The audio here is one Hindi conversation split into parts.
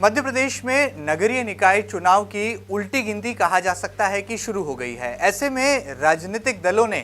मध्य प्रदेश में नगरीय निकाय चुनाव की उल्टी गिनती कहा जा सकता है कि शुरू हो गई है। ऐसे में राजनीतिक दलों ने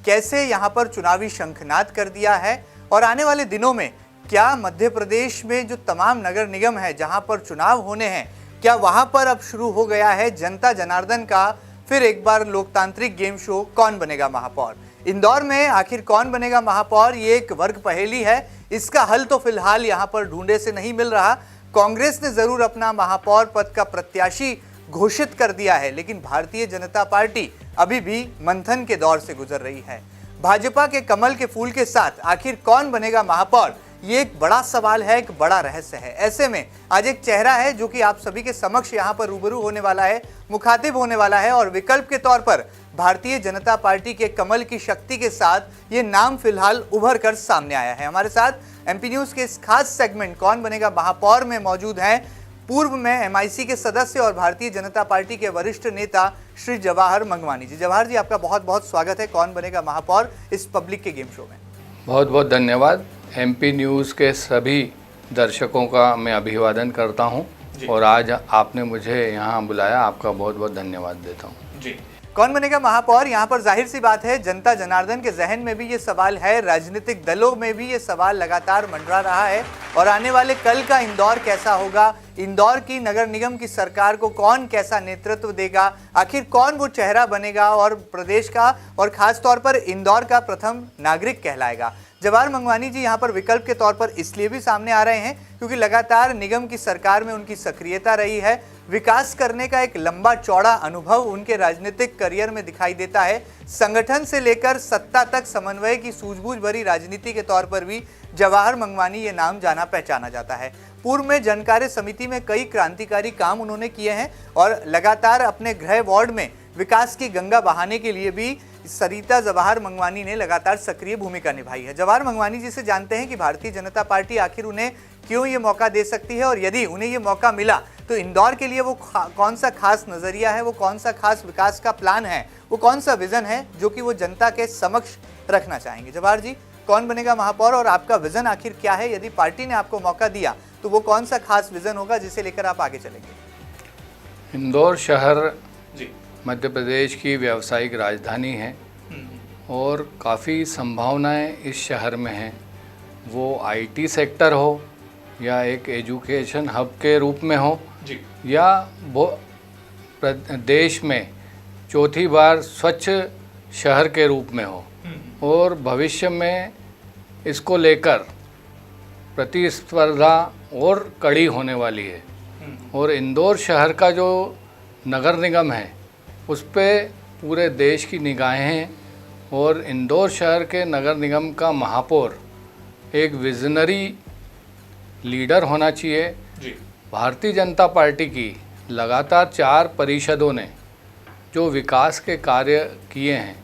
कैसे यहां पर चुनावी शंखनाद कर दिया है और आने वाले दिनों में क्या मध्य प्रदेश में जो तमाम नगर निगम है जहां पर चुनाव होने हैं, क्या वहां पर अब शुरू हो गया है जनता जनार्दन का फिर एक बार लोकतांत्रिक गेम शो कौन बनेगा महापौर। इंदौर में आखिर कौन बनेगा महापौर, ये एक वर्ग पहेली है। इसका हल तो फिलहाल यहां पर ढूंढे से नहीं मिल रहा। कांग्रेस ने जरूर अपना महापौर पद का प्रत्याशी घोषित कर दिया है, लेकिन भारतीय जनता पार्टी अभी भी मंथन के दौर से गुजर रही है। भाजपा के कमल के फूल के साथ आखिर कौन बनेगा महापौर, ये एक बड़ा सवाल है, एक बड़ा रहस्य है। ऐसे में आज एक चेहरा है जो कि आप सभी के समक्ष यहाँ पर रूबरू होने वाला है, मुखातिब होने वाला है और विकल्प के तौर पर भारतीय जनता पार्टी के कमल की शक्ति के साथ ये नाम फिलहाल उभर कर सामने आया है। हमारे साथ एमपी न्यूज के इस खास सेगमेंट कौन बनेगा महापौर में मौजूद हैं पूर्व में एमआईसी के सदस्य और भारतीय जनता पार्टी के वरिष्ठ नेता श्री जवाहर मंगवानी जी। जवाहर जी, आपका बहुत बहुत स्वागत है कौन बनेगा महापौर इस पब्लिक के गेम शो में। बहुत बहुत धन्यवाद। एमपी न्यूज़ के सभी दर्शकों का मैं अभिवादन करता हूं और आज आपने मुझे यहां बुलाया, आपका बहुत बहुत धन्यवाद देता हूं जी। कौन बनेगा महापौर, यहाँ पर जाहिर सी बात है जनता जनार्दन के जहन में भी ये सवाल है, राजनीतिक दलों में भी ये सवाल लगातार मंडरा रहा है और आने वाले कल का इंदौर कैसा होगा, इंदौर की नगर निगम की सरकार को कौन कैसा नेतृत्व देगा, आखिर कौन वो चेहरा बनेगा और प्रदेश का और खास तौर पर इंदौर का प्रथम नागरिक कहलाएगा। जवाहर मंगवानी जी यहाँ पर विकल्प के तौर पर इसलिए भी सामने आ रहे हैं क्योंकि लगातार निगम की सरकार में उनकी सक्रियता रही है, विकास करने का एक लंबा चौड़ा अनुभव उनके राजनीतिक करियर में दिखाई देता है। संगठन से लेकर सत्ता तक समन्वय की सूझबूझ भरी राजनीति के तौर पर भी जवाहर मंगवानी ये नाम जाना पहचाना जाता है। पूर्व में जन कार्य समिति में कई क्रांतिकारी काम उन्होंने किए हैं और लगातार अपने गृह वार्ड में विकास की गंगा बहाने के लिए भी सरिता जवाहर मंगवानी ने लगातार सक्रिय भूमिका निभाई है। जवाहर मंगवानी जी से जानते हैं कि भारतीय जनता पार्टी आखिर उन्हें क्यों ये मौका दे सकती है और यदि उन्हें ये मौका मिला तो इंदौर के लिए वो कौन सा खास नजरिया है, वो कौन सा खास विकास का प्लान है, वो कौन सा विजन है जो कि वो जनता के समक्ष रखना चाहेंगे। जवाहर जी, कौन बनेगा महापौर और आपका विजन आखिर क्या है, यदि पार्टी ने आपको मौका दिया तो वो कौन सा खास विजन होगा जिसे लेकर आप आगे चलेंगे। इंदौर शहर मध्य प्रदेश की व्यावसायिक राजधानी है और काफ़ी संभावनाएं इस शहर में हैं। वो आईटी सेक्टर हो या एक एजुकेशन हब के रूप में हो या वो देश में चौथी बार स्वच्छ शहर के रूप में हो और भविष्य में इसको लेकर प्रतिस्पर्धा और कड़ी होने वाली है। और इंदौर शहर का जो नगर निगम है उस पे पूरे देश की निगाहें हैं और इंदौर शहर के नगर निगम का महापौर एक विजनरी लीडर होना चाहिए। भारतीय जनता पार्टी की लगातार 4 परिषदों ने जो विकास के कार्य किए हैं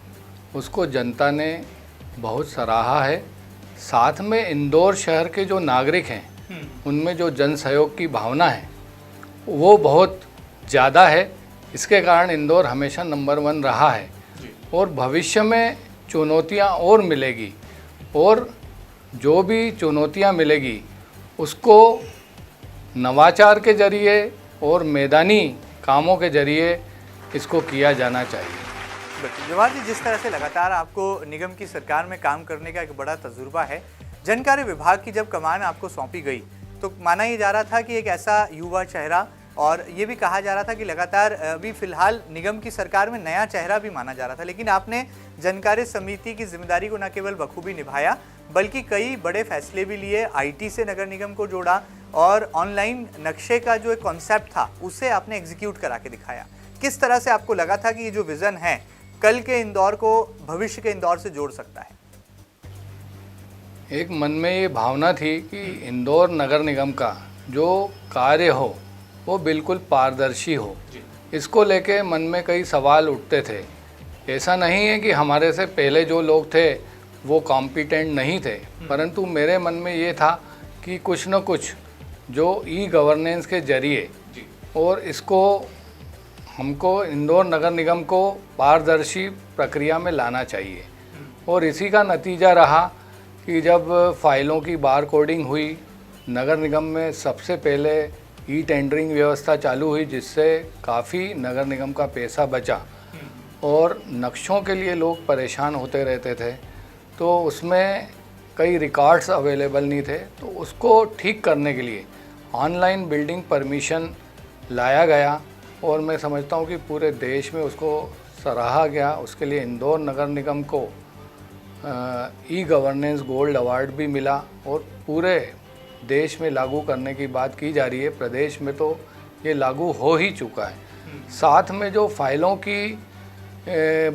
उसको जनता ने बहुत सराहा है। साथ में इंदौर शहर के जो नागरिक हैं उनमें जो जन सहयोग की भावना है वो बहुत ज़्यादा है। इसके कारण इंदौर हमेशा नंबर 1 रहा है और भविष्य में चुनौतियां और मिलेगी और जो भी चुनौतियां मिलेगी उसको नवाचार के जरिए और मैदानी कामों के जरिए इसको किया जाना चाहिए। जवाहर जी, जिस तरह से लगातार आपको निगम की सरकार में काम करने का एक बड़ा तजुर्बा है, जनकार्य विभाग की जब कमान आपको सौंपी गई तो माना ये जा रहा था कि एक ऐसा युवा चेहरा और ये भी कहा जा रहा था कि लगातार अभी फिलहाल निगम की सरकार में नया चेहरा भी माना जा रहा था, लेकिन आपने जनकार्य समिति की जिम्मेदारी को न केवल बखूबी निभाया बल्कि कई बड़े फैसले भी लिए, आईटी से नगर निगम को जोड़ा और ऑनलाइन नक्शे का जो एक कॉन्सेप्ट था उसे आपने एग्जीक्यूट करा के दिखाया। किस तरह से आपको लगा था कि ये जो विजन है कल के इंदौर को भविष्य के इंदौर से जोड़ सकता है? एक मन में ये भावना थी कि इंदौर नगर निगम का जो कार्य हो वो बिल्कुल पारदर्शी हो। इसको लेके मन में कई सवाल उठते थे। ऐसा नहीं है कि हमारे से पहले जो लोग थे वो कॉम्पिटेंट नहीं थे, परंतु मेरे मन में ये था कि कुछ न कुछ जो ई गवर्नेंस के जरिए और इसको हमको इंदौर नगर निगम को पारदर्शी प्रक्रिया में लाना चाहिए। और इसी का नतीजा रहा कि जब फाइलों की बार कोडिंग हुई, नगर निगम में सबसे पहले ई टेंडरिंग व्यवस्था चालू हुई, जिससे काफ़ी नगर निगम का पैसा बचा और नक्शों के लिए लोग परेशान होते रहते थे। तो उसमें कई रिकॉर्ड्स अवेलेबल नहीं थे, तो उसको ठीक करने के लिए ऑनलाइन बिल्डिंग परमिशन लाया गया और मैं समझता हूँ कि पूरे देश में उसको सराहा गया। उसके लिए इंदौर नगर निगम को ई गवर्नेंस गोल्ड अवार्ड भी मिला और पूरे देश में लागू करने की बात की जा रही है। प्रदेश में तो ये लागू हो ही चुका है। साथ में जो फाइलों की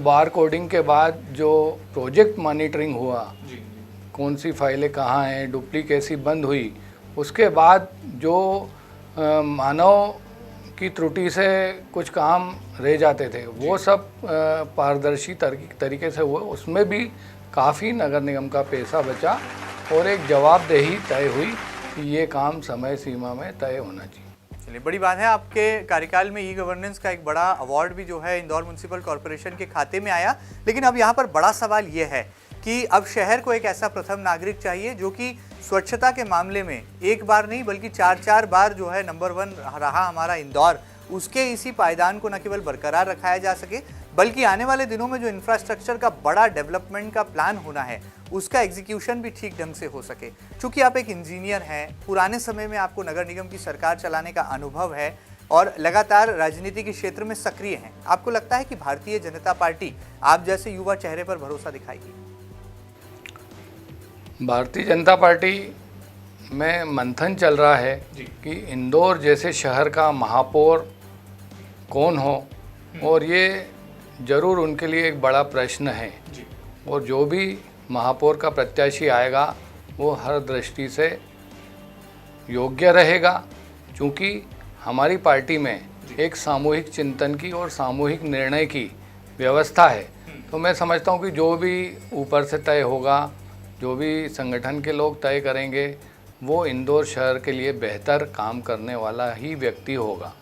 बार कोडिंग के बाद जो प्रोजेक्ट मॉनिटरिंग हुआ, कौन सी फाइलें कहाँ हैं, डुप्लीकेसी बंद हुई, उसके बाद जो मानव की त्रुटि से कुछ काम रह जाते थे वो सब पारदर्शी तरीके से हुए। उसमें भी काफ़ी नगर निगम का पैसा बचा और एक जवाबदेही तय हुई कि ये काम समय सीमा में तय होना चाहिए। चलिए, बड़ी बात है, आपके कार्यकाल में ई गवर्नेंस का एक बड़ा अवार्ड भी जो है इंदौर म्युनिसिपल कॉर्पोरेशन के खाते में आया। लेकिन अब यहाँ पर बड़ा सवाल ये है कि अब शहर को एक ऐसा प्रथम नागरिक चाहिए जो कि स्वच्छता के मामले में एक बार नहीं बल्कि 4-4 बार जो है नंबर 1 रहा हमारा इंदौर। उसके इसी पायदान को न केवल बरकरार रखाया जा सके बल्कि आने वाले दिनों में जो इंफ्रास्ट्रक्चर का बड़ा डेवलपमेंट का प्लान होना है उसका एग्जीक्यूशन भी ठीक ढंग से हो सके। चूँकि आप एक इंजीनियर हैं, पुराने समय में आपको नगर निगम की सरकार चलाने का अनुभव है और लगातार राजनीति के क्षेत्र में सक्रिय हैं, आपको लगता है कि भारतीय जनता पार्टी आप जैसे युवा चेहरे पर भरोसा दिखाएगी? भारतीय जनता पार्टी में मंथन चल रहा है कि इंदौर जैसे शहर का महापौर कौन हो, और ये ज़रूर उनके लिए एक बड़ा प्रश्न है। और जो भी महापौर का प्रत्याशी आएगा वो हर दृष्टि से योग्य रहेगा, क्योंकि हमारी पार्टी में एक सामूहिक चिंतन की और सामूहिक निर्णय की व्यवस्था है। तो मैं समझता हूँ कि जो भी ऊपर से तय होगा, जो भी संगठन के लोग तय करेंगे, वो इंदौर शहर के लिए बेहतर काम करने वाला ही व्यक्ति होगा।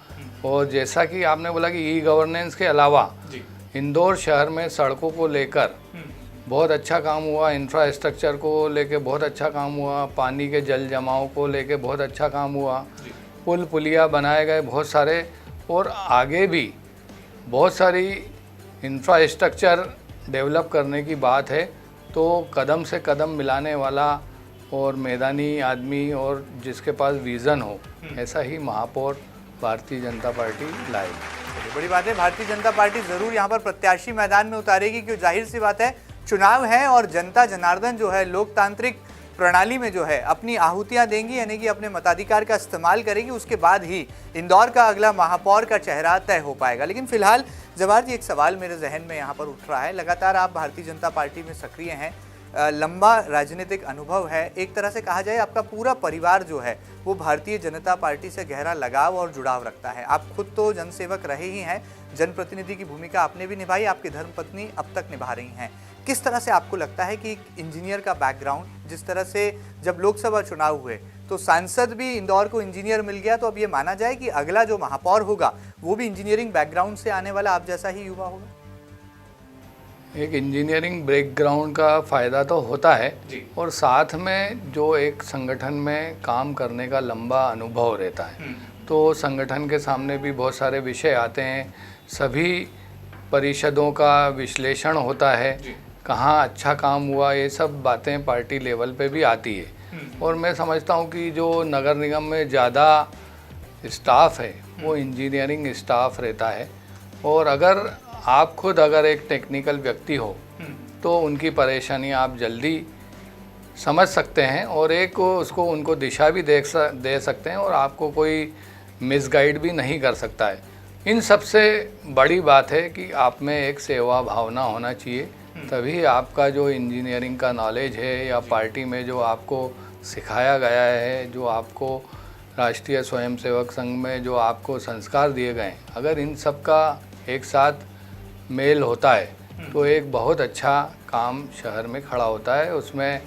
और जैसा कि आपने बोला कि ई गवर्नेंस के अलावा इंदौर शहर में सड़कों को लेकर बहुत अच्छा काम हुआ, इंफ्रास्ट्रक्चर को लेके बहुत अच्छा काम हुआ, पानी के जल जमाव को लेके बहुत अच्छा काम हुआ, पुल पुलिया बनाए गए बहुत सारे, और आगे भी बहुत सारी इंफ्रास्ट्रक्चर डेवलप करने की बात है। तो कदम से कदम मिलाने वाला और मैदानी आदमी और जिसके पास विज़न हो, ऐसा ही महापौर भारतीय जनता पार्टी लाएगी। बड़ी बात है, भारतीय जनता पार्टी ज़रूर यहाँ पर प्रत्याशी मैदान में उतारेगी, क्योंकि जाहिर सी बात है चुनाव है और जनता जनार्दन जो है लोकतांत्रिक प्रणाली में जो है अपनी आहुतियाँ देंगी, यानी कि अपने मताधिकार का इस्तेमाल करेगी। उसके बाद ही इंदौर का अगला महापौर का चेहरा तय हो पाएगा। लेकिन फिलहाल जवाहर जी, एक सवाल मेरे जहन में यहाँ पर उठ रहा है। लगातार आप भारतीय जनता पार्टी में सक्रिय हैं, लंबा राजनीतिक अनुभव है, एक तरह से कहा जाए आपका पूरा परिवार जो है वो भारतीय जनता पार्टी से गहरा लगाव और जुड़ाव रखता है। आप खुद तो जनसेवक रहे ही हैं, जनप्रतिनिधि की भूमिका आपने भी निभाई, आपकी धर्मपत्नी अब तक निभा रही हैं। किस तरह से आपको लगता है कि इंजीनियर का बैकग्राउंड, जिस तरह से जब लोकसभा चुनाव हुए तो सांसद भी इंदौर को इंजीनियर मिल गया, तो अब ये माना जाए कि अगला जो महापौर होगा वो भी इंजीनियरिंग बैकग्राउंड से आने वाला आप जैसा ही युवा होगा? एक इंजीनियरिंग बैकग्राउंड का फ़ायदा तो होता है और साथ में जो एक संगठन में काम करने का लंबा अनुभव रहता है, तो संगठन के सामने भी बहुत सारे विषय आते हैं, सभी परिषदों का विश्लेषण होता है, कहाँ अच्छा काम हुआ, ये सब बातें पार्टी लेवल पे भी आती है। और मैं समझता हूँ कि जो नगर निगम में ज़्यादा स्टाफ है वो इंजीनियरिंग स्टाफ रहता है, और अगर आप खुद अगर एक टेक्निकल व्यक्ति हो तो उनकी परेशानी आप जल्दी समझ सकते हैं और एक उसको उनको दिशा भी दे सकते हैं और आपको कोई मिसगाइड भी नहीं कर सकता है। इन सबसे बड़ी बात है कि आप में एक सेवा भावना होना चाहिए, तभी आपका जो इंजीनियरिंग का नॉलेज है या पार्टी में जो आपको सिखाया गया है, जो आपको राष्ट्रीय स्वयंसेवक संघ में जो आपको संस्कार दिए गए, अगर इन सब का एक साथ मेल होता है तो एक बहुत अच्छा काम शहर में खड़ा होता है। उसमें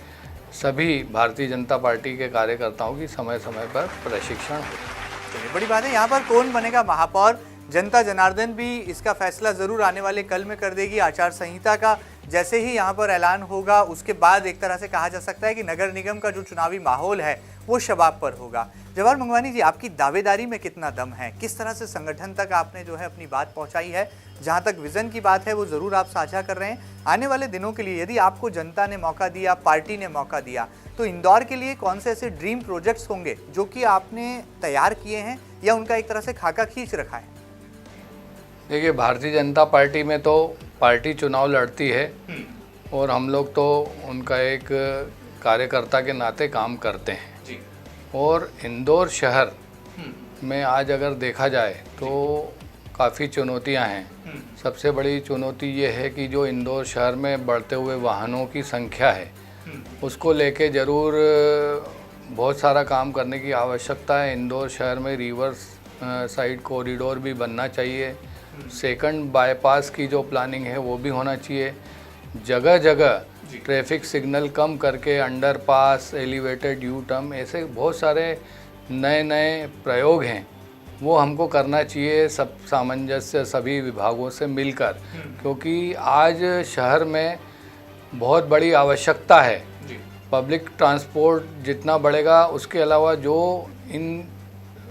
सभी भारतीय जनता पार्टी के कार्यकर्ताओं की समय समय पर प्रशिक्षण होता है। बड़ी बात है, यहाँ पर कौन बनेगा महापौर, जनता जनार्दन भी इसका फैसला ज़रूर आने वाले कल में कर देगी। आचार संहिता का जैसे ही यहाँ पर ऐलान होगा उसके बाद एक तरह से कहा जा सकता है कि नगर निगम का जो चुनावी माहौल है वो शबाब पर होगा। जवाहर मंगवानी जी, आपकी दावेदारी में कितना दम है? किस तरह से संगठन तक आपने जो है अपनी बात पहुंचाई है? जहां तक विजन की बात है वो जरूर आप साझा कर रहे हैं। आने वाले दिनों के लिए यदि आपको जनता ने मौका दिया, पार्टी ने मौका दिया, तो इंदौर के लिए कौन से ऐसे ड्रीम प्रोजेक्ट्स होंगे जो कि आपने तैयार किए हैं या उनका एक तरह से खाका खींच रखा है? देखिए, भारतीय जनता पार्टी में तो पार्टी चुनाव लड़ती है और हम लोग तो उनका एक कार्यकर्ता के नाते काम करते हैं जी। और इंदौर शहर में आज अगर देखा जाए तो काफ़ी चुनौतियां हैं। सबसे बड़ी चुनौती ये है कि जो इंदौर शहर में बढ़ते हुए वाहनों की संख्या है उसको लेके ज़रूर बहुत सारा काम करने की आवश्यकता है। इंदौर शहर में रिवर्स साइड कॉरिडोर भी बनना चाहिए। सेकंड बाईपास की जो प्लानिंग है वो भी होना चाहिए। जगह जगह ट्रैफिक सिग्नल कम करके अंडरपास, एलिवेटेड यू टर्न, ऐसे बहुत सारे नए नए प्रयोग हैं वो हमको करना चाहिए, सब सामंजस्य सभी विभागों से मिलकर, क्योंकि आज शहर में बहुत बड़ी आवश्यकता है। पब्लिक ट्रांसपोर्ट जितना बढ़ेगा उसके अलावा जो इन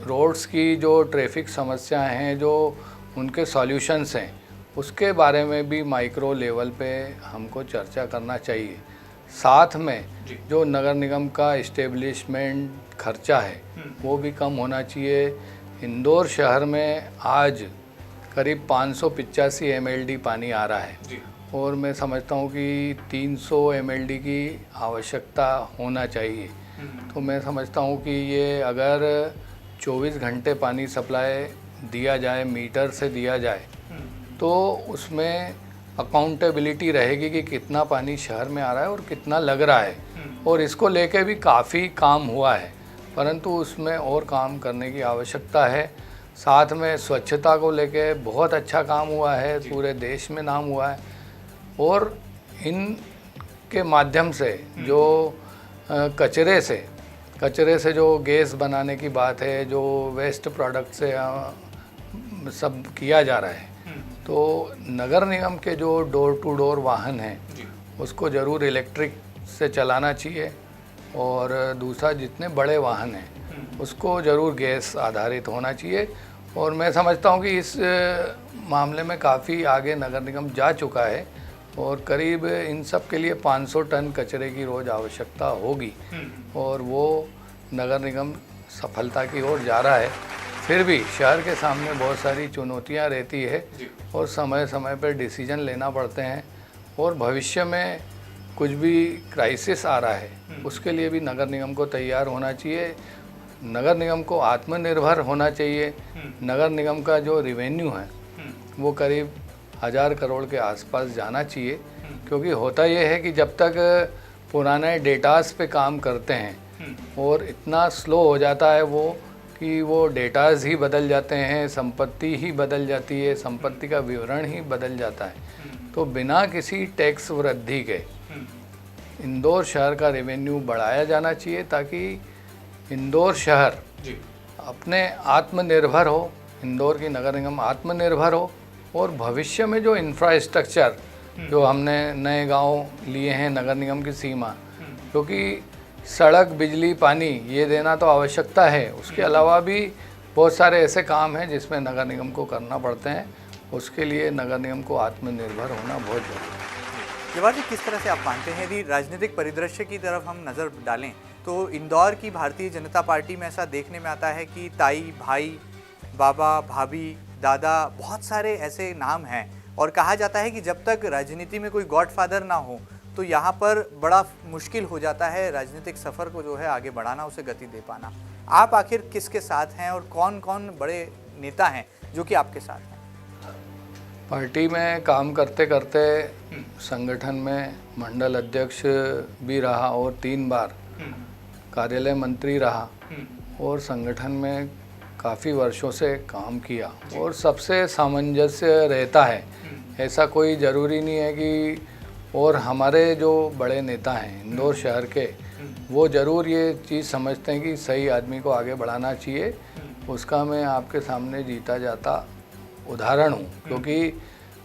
रोड्स की जो ट्रैफिक समस्याएं हैं, जो उनके सॉल्यूशंस हैं, उसके बारे में भी माइक्रो लेवल पे हमको चर्चा करना चाहिए। साथ में जो नगर निगम का इस्टेब्लिशमेंट खर्चा है वो भी कम होना चाहिए। इंदौर शहर में आज करीब 585 MLD पानी आ रहा है और मैं समझता हूँ कि 300 MLD की आवश्यकता होना चाहिए। तो मैं समझता हूँ कि ये अगर 24 घंटे पानी सप्लाई दिया जाए, मीटर से दिया जाए, तो उसमें अकाउंटेबिलिटी रहेगी कि कितना पानी शहर में आ रहा है और कितना लग रहा है। और इसको लेके भी काफ़ी काम हुआ है, परंतु उसमें और काम करने की आवश्यकता है। साथ में स्वच्छता को लेके बहुत अच्छा काम हुआ है, पूरे देश में नाम हुआ है। और इनके माध्यम से जो कचरे से जो गैस बनाने की बात है, जो वेस्ट प्रोडक्ट से सब किया जा रहा है, तो नगर निगम के जो डोर टू डोर वाहन हैं उसको ज़रूर इलेक्ट्रिक से चलाना चाहिए। और दूसरा, जितने बड़े वाहन हैं उसको ज़रूर गैस आधारित होना चाहिए। और मैं समझता हूँ कि इस मामले में काफ़ी आगे नगर निगम जा चुका है और करीब इन सब के लिए 500 टन कचरे की रोज़ आवश्यकता होगी और वो नगर निगम सफलता की ओर जा रहा है। फिर भी शहर के सामने बहुत सारी चुनौतियां रहती है और समय समय पर डिसीजन लेना पड़ते हैं। और भविष्य में कुछ भी क्राइसिस आ रहा है उसके लिए भी नगर निगम को तैयार होना चाहिए। नगर निगम को आत्मनिर्भर होना चाहिए। नगर निगम का जो रिवेन्यू है वो करीब 1000 करोड़ के आसपास जाना चाहिए, क्योंकि होता ये है कि जब तक पुराने डेटास पे काम करते हैं और इतना स्लो हो जाता है वो कि वो डेटाज ही बदल जाते हैं, संपत्ति ही बदल जाती है, संपत्ति का विवरण ही बदल जाता है। तो बिना किसी टैक्स वृद्धि के इंदौर शहर का रेवेन्यू बढ़ाया जाना चाहिए ताकि इंदौर शहर अपने आत्मनिर्भर हो, इंदौर की नगर निगम आत्मनिर्भर हो। और भविष्य में जो इंफ्रास्ट्रक्चर जो हमने नए गांव लिए हैं नगर निगम की सीमा, क्योंकि सड़क, बिजली, पानी ये देना तो आवश्यकता है, उसके अलावा भी बहुत सारे ऐसे काम हैं जिसमें नगर निगम को करना पड़ते हैं। उसके लिए नगर निगम को आत्मनिर्भर होना बहुत ज़रूरी है। जवाहर जी, किस तरह से आप मानते हैं, यदि राजनीतिक परिदृश्य की तरफ हम नज़र डालें तो इंदौर की भारतीय जनता पार्टी में ऐसा देखने में आता है कि ताई, भाई, बाबा, भाभी, दादा, बहुत सारे ऐसे नाम हैं और कहा जाता है कि जब तक राजनीति में कोई गॉडफादर ना हो तो यहाँ पर बड़ा मुश्किल हो जाता है राजनीतिक सफ़र को जो है आगे बढ़ाना, उसे गति दे पाना। आप आखिर किसके साथ हैं और कौन कौन बड़े नेता हैं जो कि आपके साथ हैं? पार्टी में काम करते करते संगठन में मंडल अध्यक्ष भी रहा और 3 बार कार्यालय मंत्री रहा और संगठन में काफ़ी वर्षों से काम किया और सबसे सामंजस्य रहता है। ऐसा कोई ज़रूरी नहीं है कि, और हमारे जो बड़े नेता हैं इंदौर शहर के, वो ज़रूर ये चीज़ समझते हैं कि सही आदमी को आगे बढ़ाना चाहिए। उसका मैं आपके सामने जीता जाता उदाहरण हूँ, क्योंकि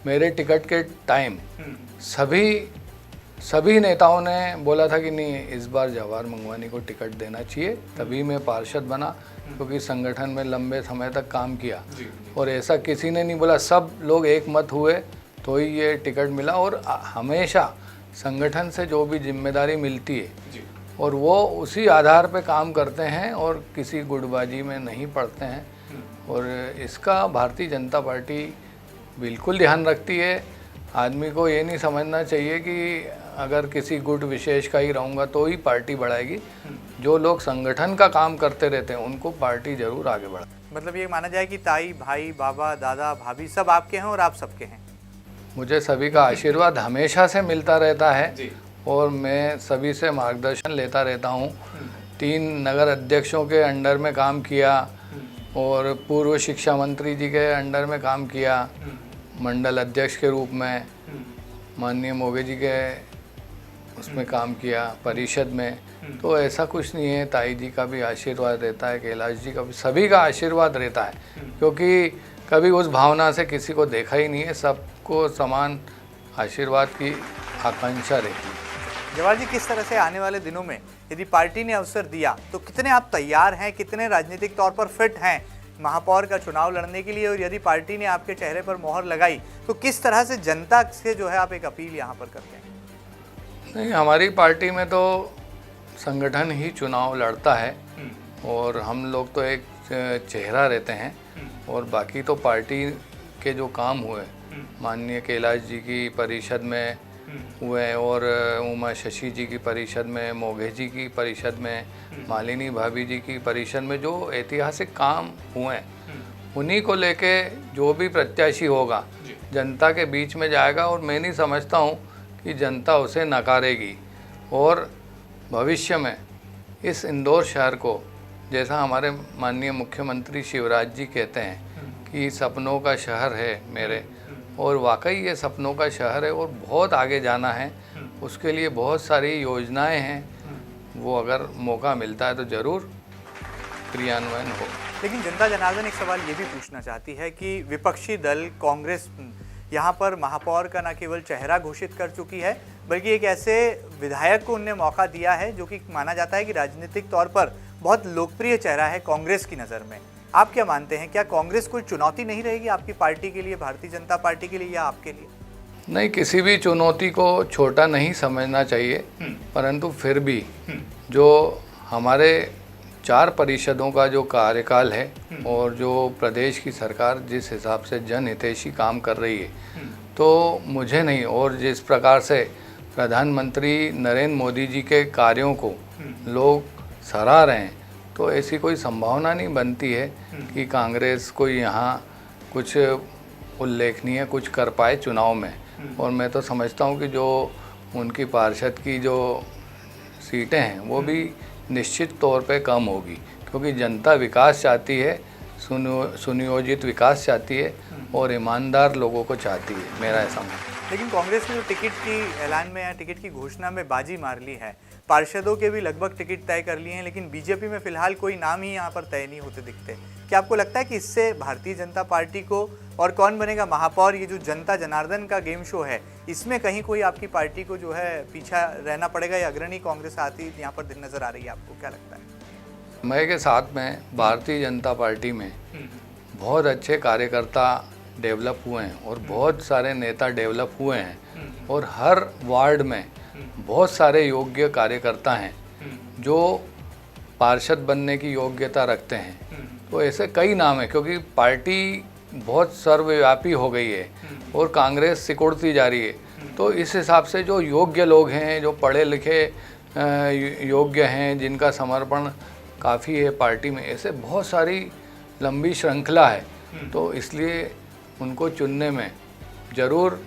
मेरे टिकट के टाइम सभी नेताओं ने बोला था कि नहीं, इस बार जवाहर मंगवानी को टिकट देना चाहिए, तभी मैं पार्षद बना, क्योंकि संगठन में लंबे समय तक काम किया। और ऐसा किसी ने नहीं बोला, सब लोग एक मत हुए तो ही ये टिकट मिला। और हमेशा संगठन से जो भी जिम्मेदारी मिलती है और वो उसी आधार पे काम करते हैं और किसी गुटबाजी में नहीं पड़ते हैं। और इसका भारतीय जनता पार्टी बिल्कुल ध्यान रखती है। आदमी को ये नहीं समझना चाहिए कि अगर किसी गुट विशेष का ही रहूँगा तो ही पार्टी बढ़ाएगी। जो लोग संगठन का काम करते रहते हैं उनको पार्टी जरूर आगे बढ़ाए। मतलब ये माना जाए कि ताई, भाई, बाबा, दादा, भाभी सब आपके हैं और आप सबके हैं। मुझे सभी का आशीर्वाद हमेशा से मिलता रहता है और मैं सभी से मार्गदर्शन लेता रहता हूँ। 3 नगर अध्यक्षों के अंडर में काम किया और पूर्व शिक्षा मंत्री जी के अंडर में काम किया, मंडल अध्यक्ष के रूप में माननीय मोगे जी के उसमें काम किया, परिषद में। तो ऐसा कुछ नहीं है, ताई जी का भी आशीर्वाद रहता है, कैलाश जी का भी, सभी का आशीर्वाद रहता है, क्योंकि कभी उस भावना से किसी को देखा ही नहीं है। सबको समान आशीर्वाद की आकांक्षा रहती है। जवाहर जी, किस तरह से आने वाले दिनों में यदि पार्टी ने अवसर दिया तो कितने आप तैयार हैं, कितने राजनीतिक तौर पर फिट हैं महापौर का चुनाव लड़ने के लिए? और यदि पार्टी ने आपके चेहरे पर मोहर लगाई तो किस तरह से जनता से जो है आप एक अपील यहाँ पर करते हैं? नहीं, हमारी पार्टी में तो संगठन ही चुनाव लड़ता है और हम लोग तो एक चेहरा रहते हैं और बाकी तो पार्टी के जो काम हुए माननीय कैलाश जी की परिषद में हुए और उमा शशि जी की परिषद में, मोघे जी की परिषद में, मालिनी भाभी जी की परिषद में जो ऐतिहासिक काम हुए उन्हीं को लेके जो भी प्रत्याशी होगा जनता के बीच में जाएगा। और मैं नहीं समझता हूँ कि जनता उसे नकारेगी। और भविष्य में इस इंदौर शहर को, जैसा हमारे माननीय मुख्यमंत्री शिवराज जी कहते हैं कि सपनों का शहर है मेरे, और वाकई ये सपनों का शहर है और बहुत आगे जाना है। उसके लिए बहुत सारी योजनाएं हैं, वो अगर मौका मिलता है तो ज़रूर क्रियान्वयन हो। लेकिन जनता जनार्दन एक सवाल ये भी पूछना चाहती है कि विपक्षी दल कांग्रेस यहाँ पर महापौर का न केवल चेहरा घोषित कर चुकी है, बल्कि एक ऐसे विधायक को उनने मौका दिया है जो कि माना जाता है कि राजनीतिक तौर पर बहुत लोकप्रिय चेहरा है कांग्रेस की नज़र में। आप क्या मानते हैं, क्या कांग्रेस कोई चुनौती नहीं रहेगी आपकी पार्टी के लिए, भारतीय जनता पार्टी के लिए या आपके लिए? नहीं, किसी भी चुनौती को छोटा नहीं समझना चाहिए, परंतु फिर भी जो हमारे 4 परिषदों का जो कार्यकाल है और जो प्रदेश की सरकार जिस हिसाब से जनहितैषी काम कर रही है, तो मुझे नहीं, और जिस प्रकार से प्रधानमंत्री नरेंद्र मोदी जी के कार्यों को लोग सराह रहे हैं, तो ऐसी कोई संभावना नहीं बनती है कि कांग्रेस कोई यहाँ कुछ उल्लेखनीय कुछ कर पाए चुनाव में। और मैं तो समझता हूँ कि जो उनकी पार्षद की जो सीटें हैं वो भी निश्चित तौर पे कम होगी, क्योंकि जनता विकास चाहती है, सुनियोजित विकास चाहती है और ईमानदार लोगों को चाहती है, मेरा ऐसा मानना है। लेकिन कांग्रेस ने जो टिकट की ऐलान में या टिकट की घोषणा में बाजी मार ली है, पार्षदों के भी लगभग टिकट तय कर लिए हैं, लेकिन बीजेपी में फिलहाल कोई नाम ही यहाँ पर तय नहीं होते दिखते। क्या आपको लगता है कि इससे भारतीय जनता पार्टी को और कौन बनेगा महापौर, ये जो जनता जनार्दन का गेम शो है, इसमें कहीं कोई आपकी पार्टी को जो है पीछा रहना पड़ेगा या अग्रणी कांग्रेस आती यहाँ पर नजर आ रही है? आपको क्या लगता है? मैं के साथ में भारतीय जनता पार्टी में बहुत अच्छे कार्यकर्ता डेवलप हुए हैं और बहुत सारे नेता डेवलप हुए हैं और हर वार्ड में बहुत सारे योग्य कार्यकर्ता हैं जो पार्षद बनने की योग्यता रखते हैं। तो ऐसे कई नाम हैं, क्योंकि पार्टी बहुत सर्वव्यापी हो गई है और कांग्रेस सिकुड़ती जा रही है। तो इस हिसाब से जो योग्य लोग हैं, जो पढ़े लिखे योग्य हैं, जिनका समर्पण काफ़ी है पार्टी में, ऐसे बहुत सारी लंबी श्रृंखला है। तो इसलिए उनको चुनने में ज़रूर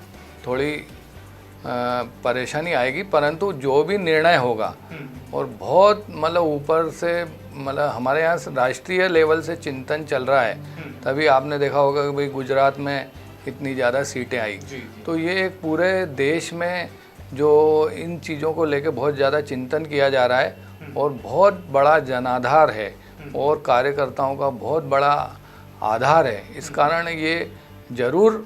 थोड़ी परेशानी आएगी, परंतु जो भी निर्णय होगा और बहुत मतलब ऊपर से, मतलब हमारे यहाँ राष्ट्रीय लेवल से चिंतन चल रहा है, तभी आपने देखा होगा कि भाई गुजरात में इतनी ज़्यादा सीटें आई। तो ये एक पूरे देश में जो इन चीज़ों को लेके बहुत ज़्यादा चिंतन किया जा रहा है और बहुत बड़ा जनाधार है और कार्यकर्ताओं का बहुत बड़ा आधार है। इस कारण ये ज़रूर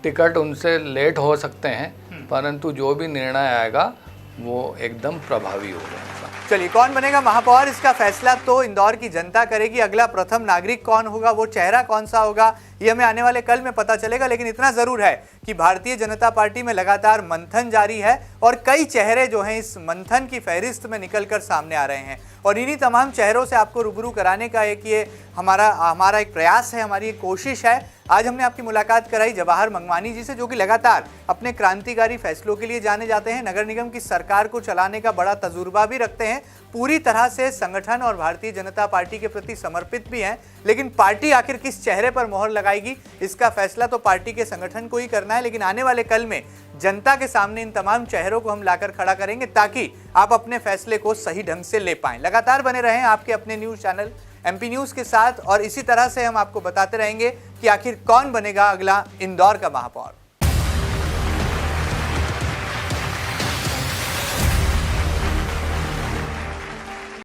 टिकट उनसे लेट हो सकते हैं, परंतु जो भी निर्णय आएगा वो एकदम प्रभावी होगा। चलिए, कौन बनेगा महापौर, इसका फैसला तो इंदौर की जनता करेगी। अगला प्रथम नागरिक कौन होगा, वो चेहरा कौन सा होगा, ये हमें आने वाले कल में पता चलेगा। लेकिन इतना जरूर है कि भारतीय जनता पार्टी में लगातार मंथन जारी है और कई चेहरे जो हैं इस मंथन की फहरिस्त में निकलकर सामने आ रहे हैं। और इन्हीं तमाम चेहरों से आपको रूबरू कराने का एक ये हमारा एक प्रयास है, हमारी एक कोशिश है। आज हमने आपकी मुलाकात कराई जवाहर मंगवानी जी से, जो कि लगातार अपने क्रांतिकारी फैसलों के लिए जाने जाते हैं, नगर निगम की सरकार को चलाने का बड़ा तजुर्बा भी रखते हैं, पूरी तरह से संगठन और भारतीय जनता पार्टी के प्रति समर्पित भी हैं। लेकिन पार्टी आखिर किस चेहरे पर मोहर लगाएगी, इसका फैसला तो पार्टी के संगठन को ही करना है। लेकिन आने वाले कल में जनता के सामने इन तमाम चेहरों को हम लाकर खड़ा करेंगे ताकि आप अपने फैसले को सही ढंग से ले पाएं। लगातार बने रहें आपके अपने न्यूज चैनल MP न्यूज के साथ और इसी तरह से हम आपको बताते रहेंगे कि आखिर कौन बनेगा अगला इंदौर का महापौर।